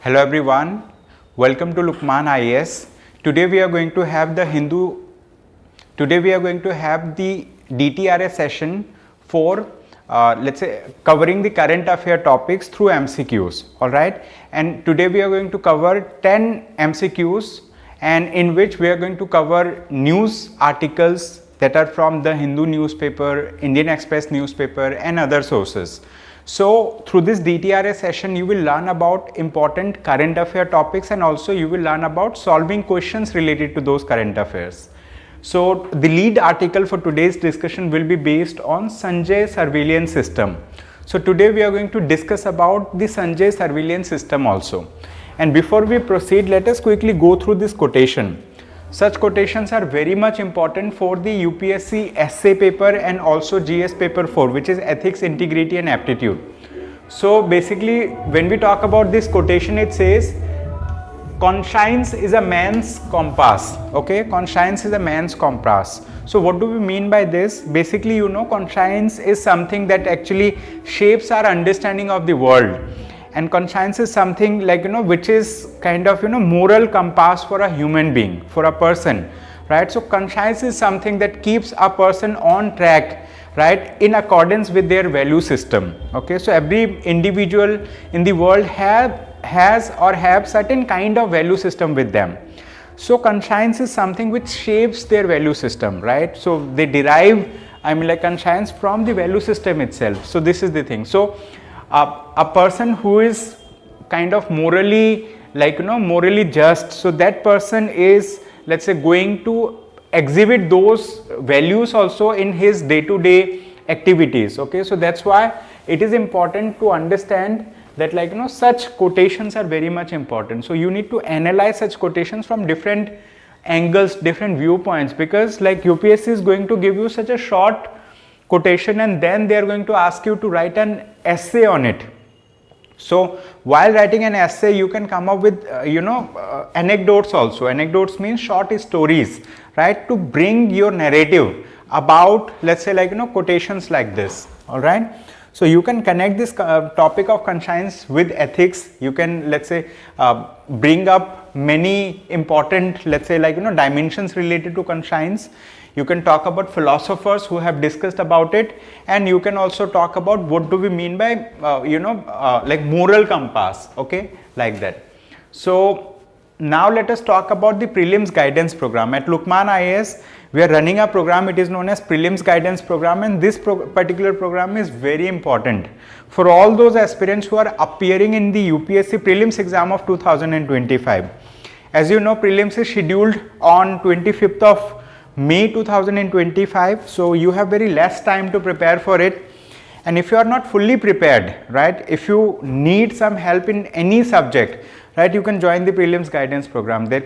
Hello everyone, welcome to Lukmaan IAS. Today we are going to have the DTRS session for let's say covering the current affair topics through MCQs, alright. And today we are going to cover 10 MCQs, and in which we are going to cover news articles that are from the Hindu newspaper, Indian Express newspaper and other sources. So through this DTRS session you will learn about important current affair topics, and also you will learn about solving questions related to those current affairs. So the lead article for today's discussion will be based on SANJAY surveillance system. So today we are going to discuss about the SANJAY surveillance system also. And before we proceed, let us quickly go through this quotation. Such quotations are very much important for the UPSC essay paper and also GS paper 4, which is ethics, integrity and aptitude. So basically when we talk about this quotation, it says conscience is a man's compass. Okay, conscience is a man's compass. So what do we mean by this? Basically, you know, conscience is something that actually shapes our understanding of the world. And conscience is something like, you know, which is kind of, you know, moral compass for a human being, for a person, right? So conscience is something that keeps a person on track, right, in accordance with their value system. Okay, so every individual in the world has certain kind of value system with them. So conscience is something which shapes their value system, right? So they derive, conscience from the value system itself. So this is the thing. So a person who is kind of morally, morally just, so that person is, let's say, going to exhibit those values also in his day-to-day activities. Okay, so that's why it is important to understand that, such quotations are very much important. So you need to analyze such quotations from different angles, different viewpoints, because UPSC is going to give you such a short quotation and then they are going to ask you to write an essay on it. So while writing an essay, you can come up with anecdotes also. Anecdotes means short stories, right, to bring your narrative about, let's say, quotations like this. All right, so you can connect this topic of conscience with ethics. You can, let's say, bring up many important, let's say, dimensions related to conscience. You can talk about philosophers who have discussed about it, and you can also talk about what do we mean by moral compass, okay, like that. So now let us talk about the prelims guidance program. At Lukmaan IAS we are running a program, it is known as prelims guidance program, and this particular program is very important for all those aspirants who are appearing in the UPSC prelims exam of 2025. As you know, prelims is scheduled on 25th of May 2025, so you have very less time to prepare for it. And if you are not fully prepared, right, if you need some help in any subject, right, you can join the prelims guidance program. There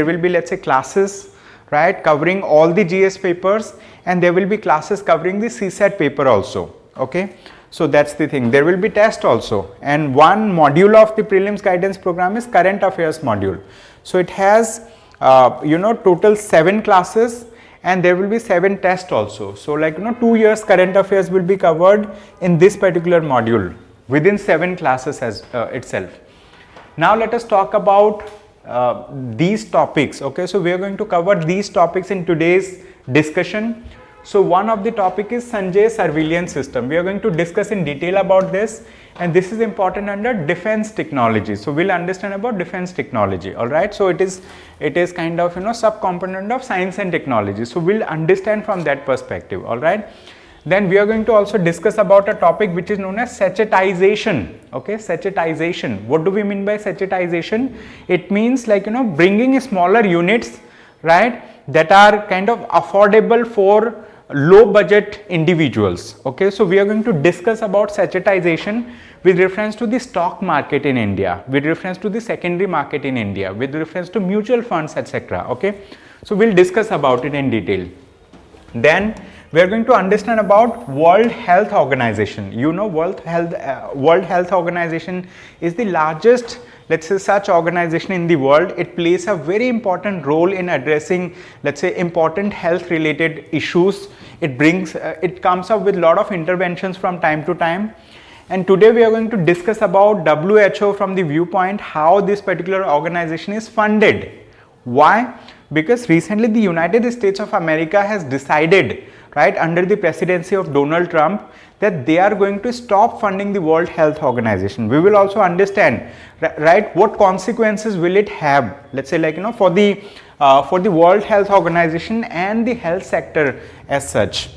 will be, let's say, classes, right, covering all the GS papers, and there will be classes covering the CSAT paper also. Okay, so that's the thing. There will be test also, and one module of the prelims guidance program is current affairs module. So it has total 7 classes, and there will be 7 tests also. So 2 years current affairs will be covered in this particular module within 7 classes as itself. Now let us talk about these topics. Okay, so we are going to cover these topics in today's discussion. So one of the topic is SANJAY surveillance system. We are going to discuss in detail about this, and this is important under defense technology. So we'll understand about defense technology. All right, so it is kind of subcomponent of science and technology. So we'll understand from that perspective. All right, then we are going to also discuss about a topic which is known as sachetization. Okay, sachetization. What do we mean by sachetization? It means bringing smaller units, right, that are kind of affordable for low budget individuals. Okay, so we are going to discuss about sachetization with reference to the stock market in India, with reference to the secondary market in India, with reference to mutual funds, etc. Okay, so we'll discuss about it in detail. Then we are going to understand about World Health Organization. You know, World Health Organization is the largest, let's say, such organization in the world. It plays a very important role in addressing, let's say, important health related issues. It comes up with a lot of interventions from time to time, and today we are going to discuss about WHO from the viewpoint how this particular organization is funded. Why? Because recently the United States of America has decided, right, under the presidency of Donald Trump, that they are going to stop funding the World Health Organization. We will also understand, right, what consequences will it have, let's say, like, you know, for the World Health Organization and the health sector as such.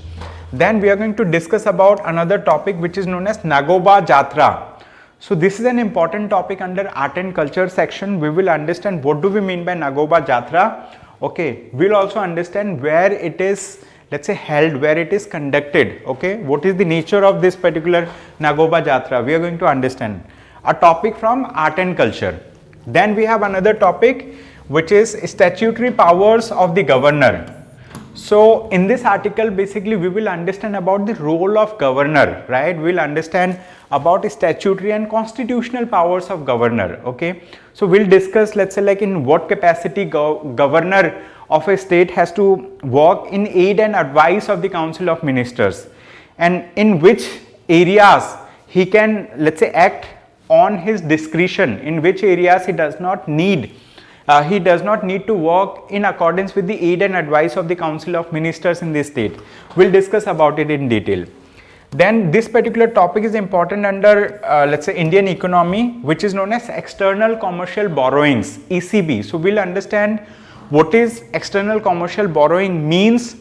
Then we are going to discuss about another topic which is known as Nagoba Jatra. So this is an important topic under art and culture section. We will understand what do we mean by Nagoba Jatra. Okay, we'll also understand where it is, let's say, held, where it is conducted. Okay, what is the nature of this particular Nagoba Jatra? We are going to understand a topic from art and culture. Then we have another topic which is statutory powers of the governor. So in this article, basically we will understand about the role of governor, right? We'll understand about statutory and constitutional powers of governor. Okay, so we'll discuss, let's say, like in what capacity governor of a state has to work in aid and advice of the Council of Ministers, and in which areas he can, let's say, act on his discretion, in which areas he does not need to work in accordance with the aid and advice of the Council of Ministers in the state. We'll discuss about it in detail. Then this particular topic is important under let's say Indian economy, which is known as external commercial borrowings, ECB. So we'll understand what is external commercial borrowing means,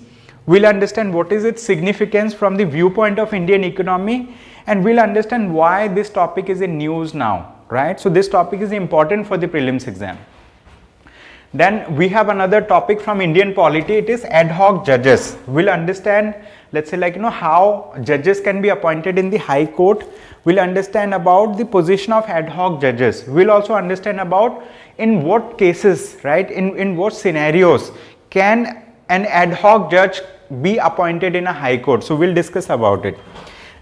we'll understand what is its significance from the viewpoint of Indian economy, and we'll understand why this topic is in news now, right? So this topic is important for the prelims exam. Then we have another topic from Indian polity, it is ad hoc judges. We'll understand, let's say, like, you know, how judges can be appointed in the High Court. We'll understand about the position of ad hoc judges. We'll also understand about in what cases, right, in what scenarios can an ad hoc judge be appointed in a High Court. So we'll discuss about it.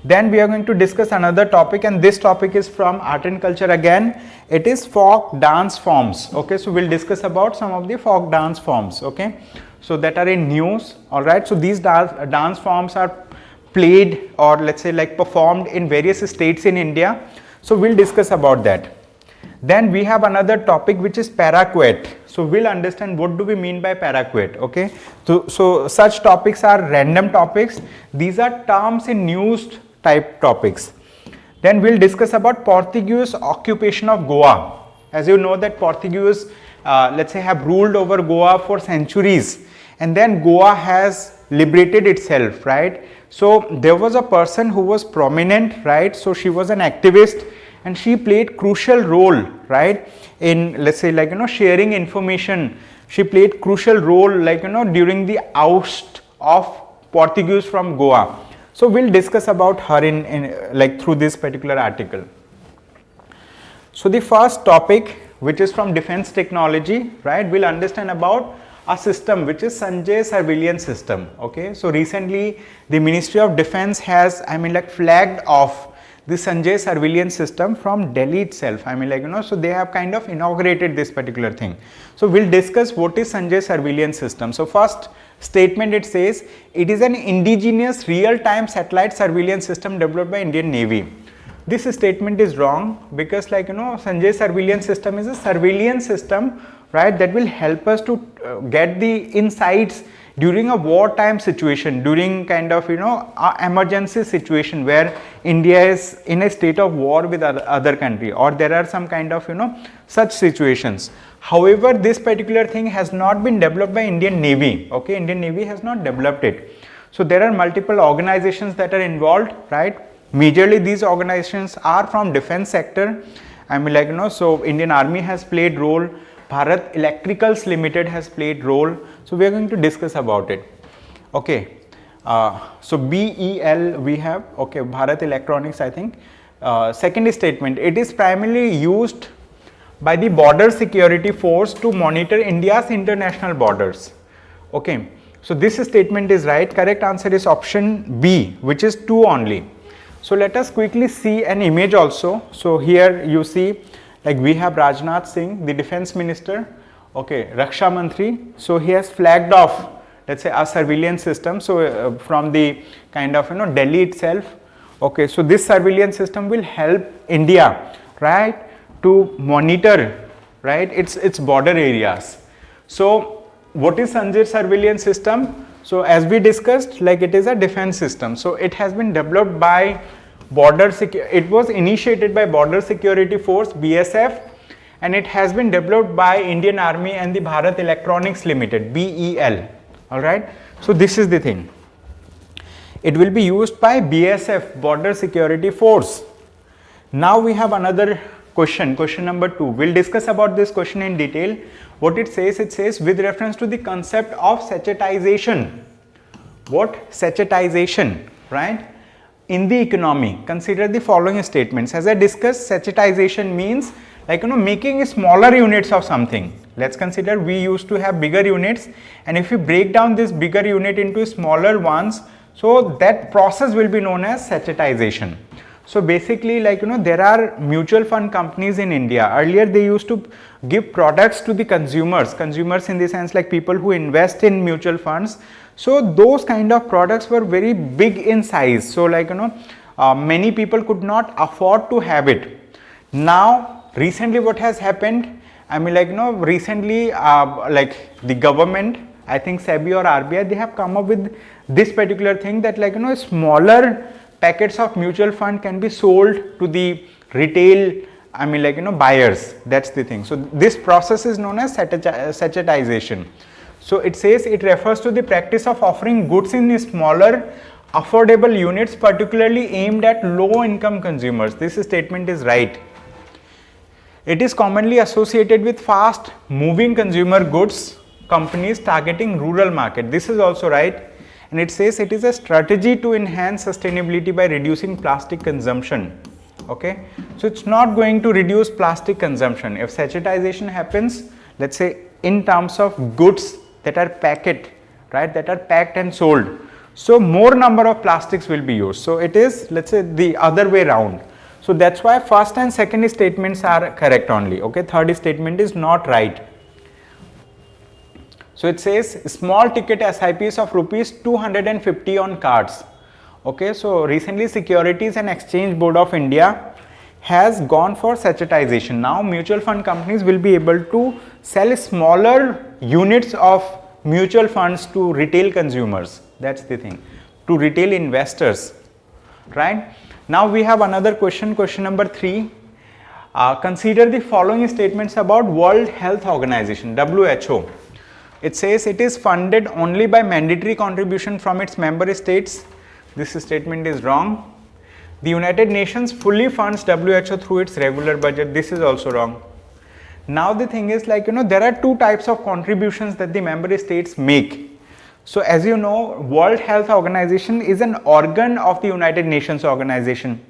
Then we are going to discuss another topic, and this topic is from art and culture again. It is folk dance forms. Okay, so we'll discuss about some of the folk dance forms. Okay, so that are in news. All right, so these dance forms are played, or let's say like performed in various states in India. So we'll discuss about that. Then we have another topic which is paraquet. So we'll understand what do we mean by paraquet. Okay, so such topics are random topics. These are terms in news type topics. Then we'll discuss about Portuguese occupation of Goa. As you know that Portuguese let's say have ruled over Goa for centuries, and then Goa has liberated itself, right? So there was a person who was prominent, right? So she was an activist and she played crucial role, right, in, let's say, like, you know, sharing information. She played crucial role, like, you know, during the oust of Portuguese from Goa. So we'll discuss about her in like through this particular article. So the first topic, which is from defense technology, right, we'll understand about a system which is SANJAY surveillance system. Okay, so recently the Ministry of Defense has, flagged off the SANJAY surveillance system from Delhi itself. So they have kind of inaugurated this particular thing. So we'll discuss what is SANJAY surveillance system. So first statement, it says it is an indigenous real-time satellite surveillance system developed by Indian Navy. This statement is wrong because, SANJAY surveillance system is a surveillance system, right, that will help us to get the insights during a wartime situation, during kind of, a emergency situation where India is in a state of war with other country, or there are some kind of, such situations. However, this particular thing has not been developed by Indian Navy. Okay, Indian Navy has not developed it. So there are multiple organizations that are involved, right? Majorly these organizations are from defense sector. So Indian Army has played role, Bharat Electricals Limited has played role. So we are going to discuss about it. Okay, so BEL we have, okay, Bharat Electronics, I think. Second statement, it is primarily used by the border security force to monitor India's international borders. Okay, so this statement is right. Correct answer is option B, which is 2 only. So let us quickly see an image also. So here you see, like, we have Rajnath Singh, the defense minister, okay, Raksha Mantri. So he has flagged off, let's say, a surveillance system. So from the kind of, Delhi itself. Okay, so this surveillance system will help India, right, to monitor, right, its border areas. So what is Sanjay surveillance system? So as we discussed, like it is a defense system. So it has been developed by it was initiated by Border Security Force, BSF, and it has been developed by Indian Army and the Bharat Electronics Limited, BEL. All right. So this is the thing. It will be used by BSF, Border Security Force. Now we have another question number 2. We'll discuss about this question in detail. What it says with reference to the concept of sachetization. What? Sachetization, right? In the economy, consider the following statements. As I discussed, sachetization means like making smaller units of something. Let's consider we used to have bigger units, and if we break down this bigger unit into smaller ones, so that process will be known as sachetization. So basically, like there are mutual fund companies in India. Earlier they used to give products to the consumers in the sense like people who invest in mutual funds. So those kind of products were very big in size. So like many people could not afford to have it. Now recently what has happened, I mean like recently like the government, I think SEBI or RBI, they have come up with this particular thing that like smaller packets of mutual fund can be sold to the retail, I mean like buyers. That's the thing. So this process is known as sachetization. So it says it refers to the practice of offering goods in smaller affordable units, particularly aimed at low income consumers. This statement is right. It is commonly associated with fast moving consumer goods companies targeting rural market. This is also right. And it says it is a strategy to enhance sustainability by reducing plastic consumption. Okay, so it's not going to reduce plastic consumption. If sachetization happens, let's say in terms of goods that are packed, right, that are packed and sold, so more number of plastics will be used. So it is, let's say, the other way around. So that's why first and second statements are correct only. Okay, third statement is not right. So it says small ticket SIPs of rupees 250 on cards. Okay, so recently Securities and Exchange Board of India has gone for sachetization. Now mutual fund companies will be able to sell smaller units of mutual funds to retail consumers. That's the thing, to retail investors, right? Now we have another question number 3. Consider the following statements about World Health Organization, WHO. It says it is funded only by mandatory contribution from its member states. This statement is wrong. The United Nations fully funds WHO through its regular budget. This is also wrong. Now the thing is like there are two types of contributions that the member states make. So as you know, World Health Organization is an organ of the United Nations organization.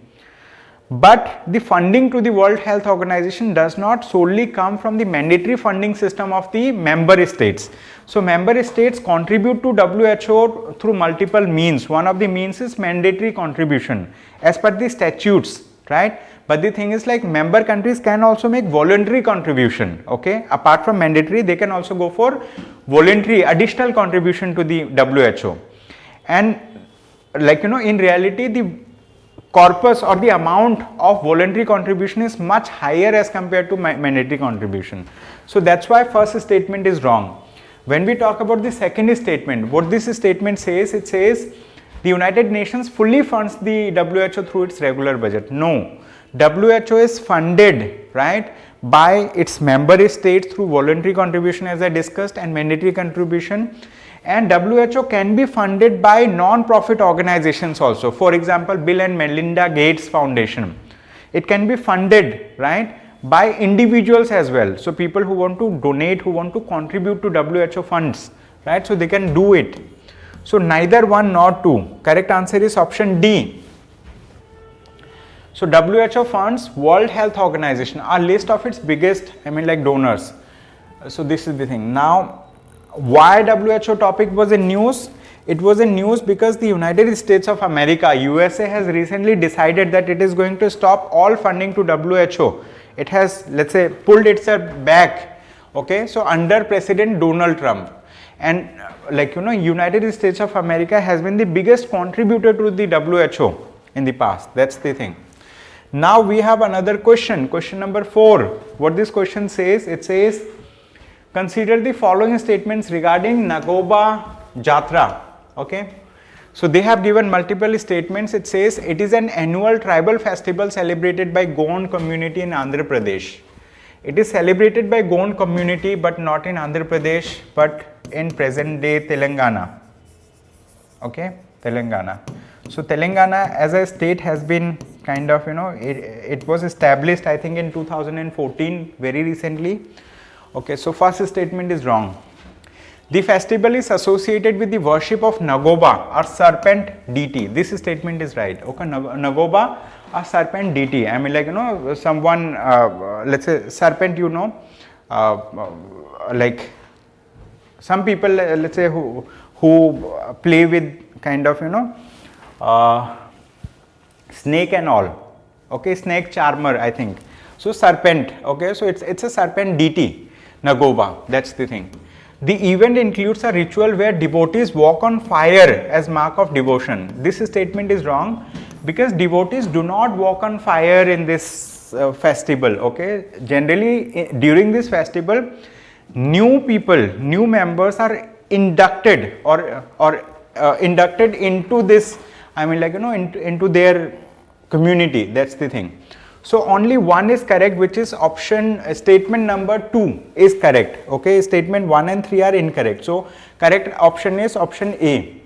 But the funding to the World Health Organization does not solely come from the mandatory funding system of the member states. So member states contribute to WHO through multiple means. One of the means is mandatory contribution as per the statutes, right? But the thing is like member countries can also make voluntary contribution. Okay, apart from mandatory, they can also go for voluntary additional contribution to the WHO. And like in reality, the corpus or the amount of voluntary contribution is much higher as compared to mandatory contribution. So that's why first statement is wrong. When we talk about the second statement, what this statement says, it says the United Nations fully funds the WHO through its regular budget. No, WHO is funded, right, by its member states through voluntary contribution as I discussed and mandatory contribution. And WHO can be funded by non-profit organizations also. For example, Bill and Melinda Gates Foundation. It can be funded, right, by individuals as well. So people who want to donate, who want to contribute to WHO funds, right, so they can do it. So neither one nor two. Correct answer is option D. So WHO funds World Health Organization, a list of its biggest, donors. So this is the thing. Now, why WHO topic was in news? It was in news because the United States of America, USA, has recently decided that it is going to stop all funding to WHO. It has, let's say, pulled itself back. Okay, so under President Donald Trump, and United States of America has been the biggest contributor to the WHO. in the past. That's the thing. Now we have another question, question number 4. What this question says, it says, consider the following statements regarding Nagoba Jatra. Okay, so they have given multiple statements. It says it is an annual tribal festival celebrated by Gond community in Andhra Pradesh. It is celebrated by Gond community but not in Andhra Pradesh but in present day Telangana. Okay, Telangana. So Telangana as a state has been kind of, it was established I think in 2014, very recently. Okay, so first statement is wrong. The festival is associated with the worship of Nagoba or serpent deity. This statement is right. Okay, Nagoba or serpent deity. I mean, like, someone, let's say serpent, like some people, let's say who play with kind of, snake and all. Okay, snake charmer, I think. So serpent. Okay, so it's a serpent deity, Nagoba. That's the thing. The event includes a ritual where devotees walk on fire as mark of devotion. This statement is wrong because devotees do not walk on fire in this festival. Okay, generally during this festival, new people, new members are inducted or inducted into this. I mean, like, into their community. That's the thing. So only one is correct, which is option, statement number 2 is correct. Okay, statement 1 and 3 are incorrect. So correct option is option A.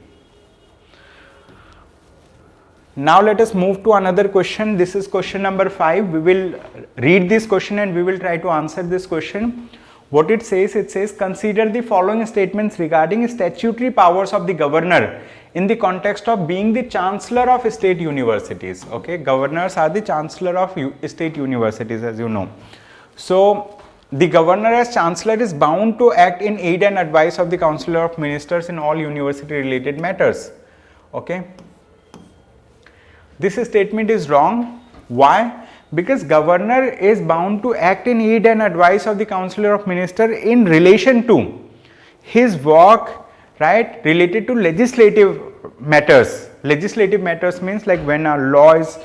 Now let us move to another question. This is question number 5. We will read this question and we will try to answer this question. What it says, consider the following statements regarding statutory powers of the governor in the context of being the chancellor of state universities. Okay, governors are the chancellor of state universities, as you know. So the governor as chancellor is bound to act in aid and advice of the council of ministers in all university related matters. Okay, this statement is wrong. Why? Because governor is bound to act in aid and advice of the councillor of minister in relation to his work, right, related to legislative matters. Legislative matters means like when a law is,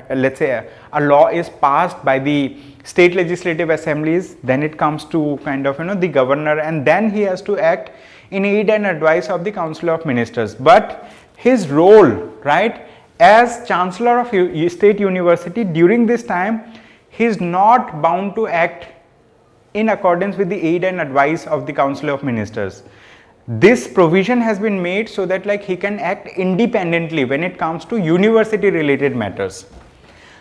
let's say a law is passed by the state legislative assemblies, then it comes to kind of, the governor, and then he has to act in aid and advice of the council of ministers. But his role, right, as chancellor of state university during this time, he is not bound to act in accordance with the aid and advice of the council of ministers. This provision has been made so that like he can act independently when it comes to university related matters.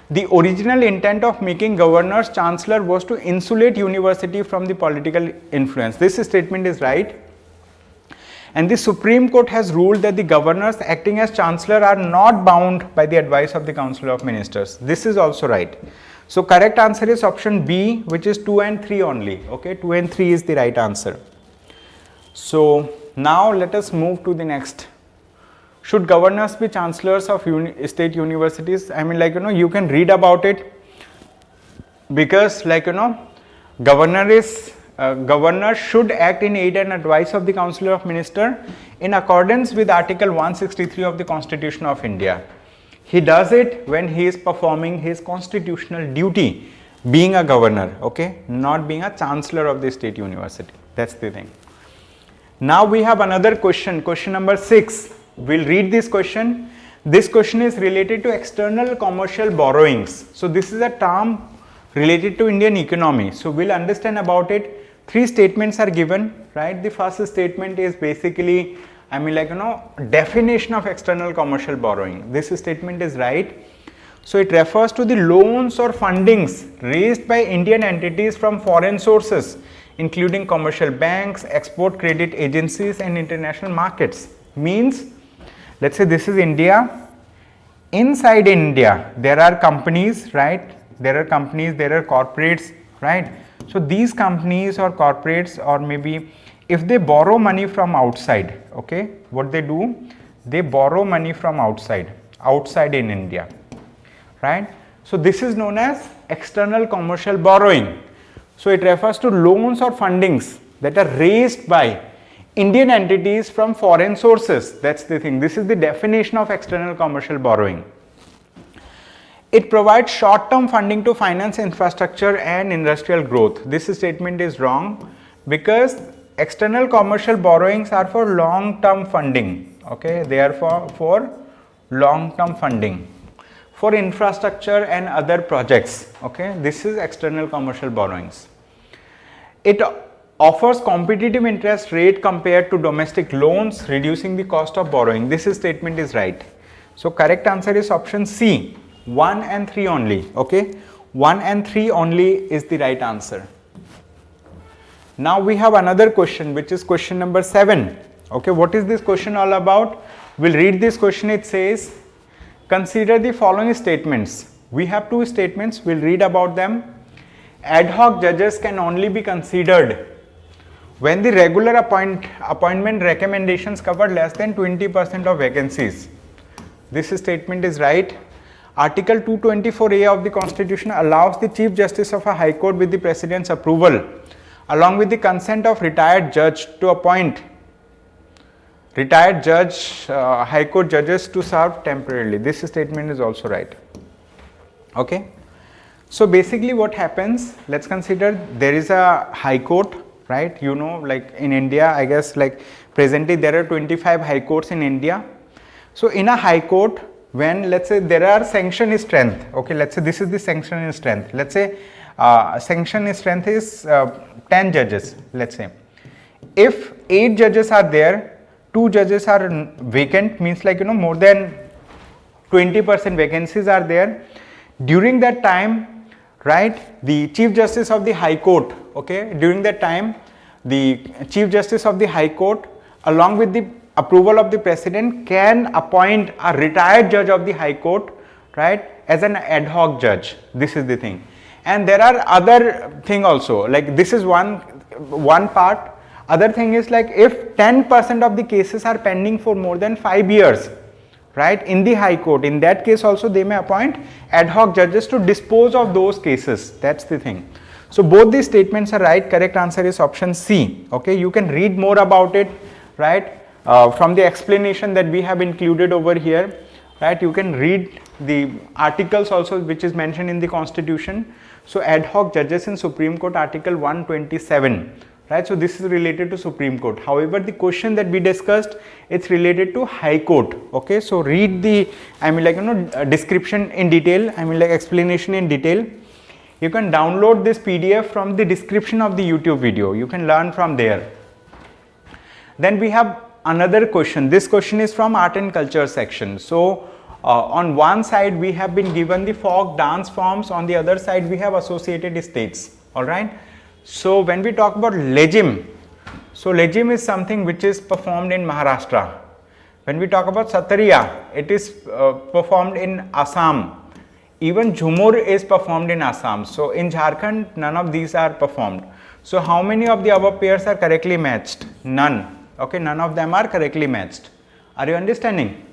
The original intent of making governors chancellor was to insulate university from the political influence. This statement is right. And the Supreme Court has ruled that the governors acting as chancellor are not bound by the advice of the council of ministers. This is also right. So correct answer is option B, which is 2 and 3 only. Okay, 2 and 3 is the right answer. So now let us move to the next. Should governors be chancellors of state universities? I mean, like, you can read about it because, like, governor should act in aid and advice of the council of minister in accordance with article 163 of the Constitution of India. He does it when he is performing his constitutional duty, being a governor, okay, not being a chancellor of the state university. That's the thing. Now we have another question, question number 6. We'll read this question. This question is related to external commercial borrowings. So this is a term related to Indian economy. So we'll understand about it. 3 statements are given, right? The first statement is basically, I mean, like, definition of external commercial borrowing. This statement is right. So it refers to the loans or fundings raised by Indian entities from foreign sources, including commercial banks, export credit agencies and international markets. Means, let's say this is India. Inside India, there are companies, right? There are companies, there are corporates, right? So these companies or corporates, or maybe if they borrow money from outside, okay, what they do, they borrow money from outside in India, right? So this is known as external commercial borrowing. So it refers to loans or fundings that are raised by Indian entities from foreign sources. That's the thing. This is the definition of external commercial borrowing. It provides short-term funding to finance infrastructure and industrial growth. This statement is wrong because external commercial borrowings are for long-term funding. Okay, they are for long-term funding for infrastructure and other projects. Okay, this is external commercial borrowings. It offers competitive interest rate compared to domestic loans, reducing the cost of borrowing. This statement is right. So correct answer is option C. 1 and 3 only. Okay, 1 and 3 only is the right answer. Now we have another question, which is question number 7. Okay, what is this question all about? We'll read this question. It says, consider the following statements. We have 2 statements. We'll read about them. Ad hoc judges can only be considered when the regular appointment recommendations cover less than 20% of vacancies. This statement is right. Article 224A of the Constitution allows the Chief Justice of a High Court with the President's approval, along with the consent of retired judge, to appoint retired judge, High Court judges to serve temporarily. This statement is also right. Okay. So basically what happens, let's consider there is a High Court, right? You know, like in India, I guess like presently there are 25 High Courts in India. So in a High Court, when let's say there are sanction strength, okay, let's say this is the sanction strength. Let's say sanction strength is 10 judges, let's say. If 8 judges are there, 2 judges are vacant, means like, you know, more than 20% vacancies are there. During that time, right, the Chief Justice of the High Court, okay, during that time, the Chief Justice of the High Court, along with the approval of the President, can appoint a retired judge of the High Court, right, as an ad hoc judge. This is the thing. And there are other thing also, like this is one part. Other thing is like if 10% of the cases are pending for more than 5 years, right, in the High Court, in that case also they may appoint ad hoc judges to dispose of those cases. That's the thing. So both these statements are right. Correct answer is option C. Okay, you can read more about it, right, from the explanation that we have included over here, right. You can read the articles also which is mentioned in the Constitution. So ad hoc judges in Supreme Court, article 127, right. So this is related to Supreme Court. However, the question that we discussed, it's related to High Court. Okay, so read the, I mean like, you know, description in detail, I mean like explanation in detail. You can download this PDF from the description of the YouTube video. You can learn from there. Then we have another question. This question is from art and culture section. So on one side we have been given the folk dance forms, on the other side we have associated states. All right. So when we talk about legim, so legim is something which is performed in Maharashtra. When we talk about Satriya, it is performed in Assam. Even Jhumur is performed in Assam. So in Jharkhand, none of these are performed. So how many of the above pairs are correctly matched? None. Okay, none of them are correctly matched. Are you understanding?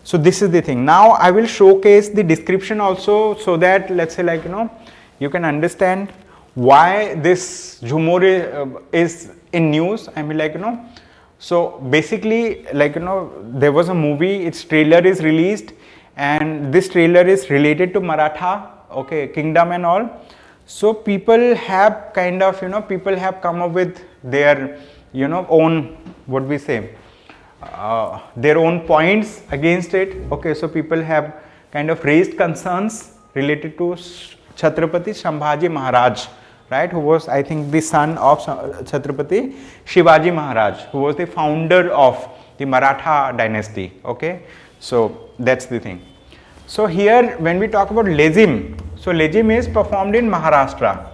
So this is the thing. Now I will showcase the description also, so that let's say like, you know, you can understand why this Jhumur is in news. I mean like, you know, so basically like, you know, there was a movie, its trailer is released, and this trailer is related to Maratha, okay, kingdom and all. So people have kind of, you know, people have come up with their, you know, own, what we say, their own points against it. Okay, so people have kind of raised concerns related to Chhatrapati Sambhaji Maharaj, right, who was, I think, the son of Chhatrapati Shivaji Maharaj, who was the founder of the Maratha dynasty. Okay, so that's the thing. So here when we talk about legim, so legim is performed in Maharashtra.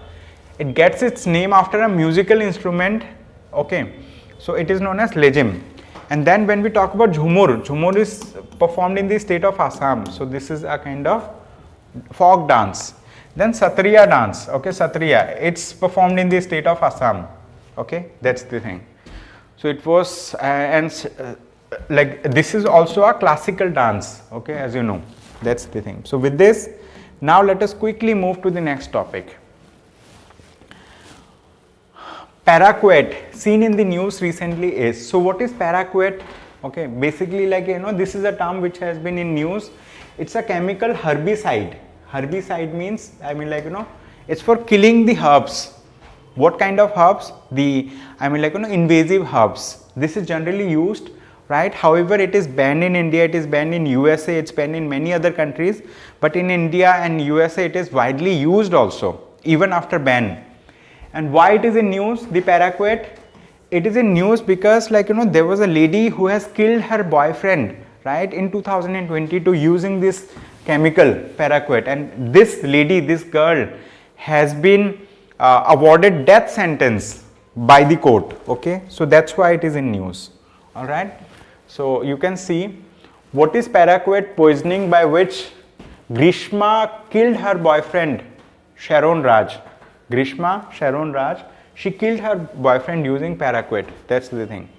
It gets its name after a musical instrument. Okay, so it is known as legim. And then when we talk about Jhumur, Jhumur is performed in the state of Assam. So this is a kind of folk dance. Then Satriya dance, okay, Satriya, it's performed in the state of Assam. Okay, that's the thing. So it was like this is also a classical dance, okay, as you know, that's the thing. So with this, now let us quickly move to the next topic. paraquat seen in the news recently is. So what is paraquat? Okay, basically, like, you know, this is a term which has been in news. It's a chemical herbicide. Herbicide means, I mean, like, you know, it's for killing the herbs. What kind of herbs? The, I mean, like, you know, invasive herbs. This is generally used, right? However, it is banned in India, it is banned in USA, it's banned in many other countries, but in India and USA it is widely used also, even after ban. And why it is in news, the paraquat? It is in news because, like, you know, there was a lady who has killed her boyfriend, right, in 2022 using this chemical paraquat, and this lady, this girl has been awarded death sentence by the court. Okay, so that's why it is in news. All right, so you can see what is paraquat poisoning by which Grishma killed her boyfriend Sharon Raj. Grishma Sharon Raj, she killed her boyfriend using paraquat. That's the thing.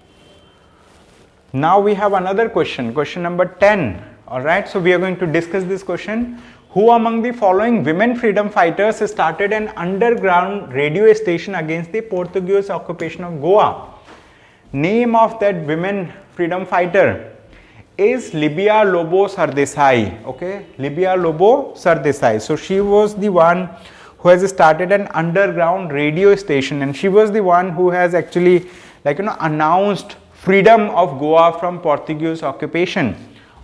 Now we have another question, question number 10. All right, so we are going to discuss this question. Who among the following women freedom fighters started an underground radio station against the Portuguese occupation of Goa? Name of that women freedom fighter is Libya Lobo Sardesai. Okay, Libya Lobo Sardesai. So she was the one who has started an underground radio station, and she was the one who has actually, like, you know, announced freedom of Goa from Portuguese occupation.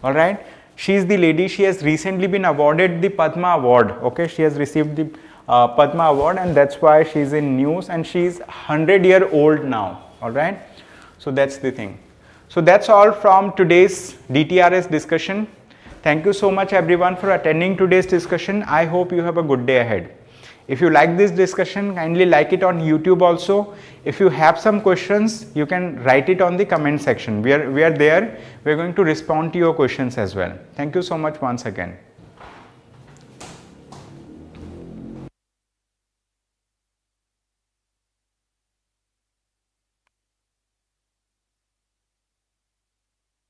All right, she is the lady. She has recently been awarded the Padma Award. Okay, she has received the Padma Award, and that's why she is in news, and she is 100-year-old now. All right, so that's the thing. So that's all from today's DTRS discussion. Thank you so much everyone for attending today's discussion. I hope you have a good day ahead. If you like this discussion, kindly like it on YouTube also. If you have some questions, you can write it on the comment section. We are there. We are going to respond to your questions as well. Thank you so much once again.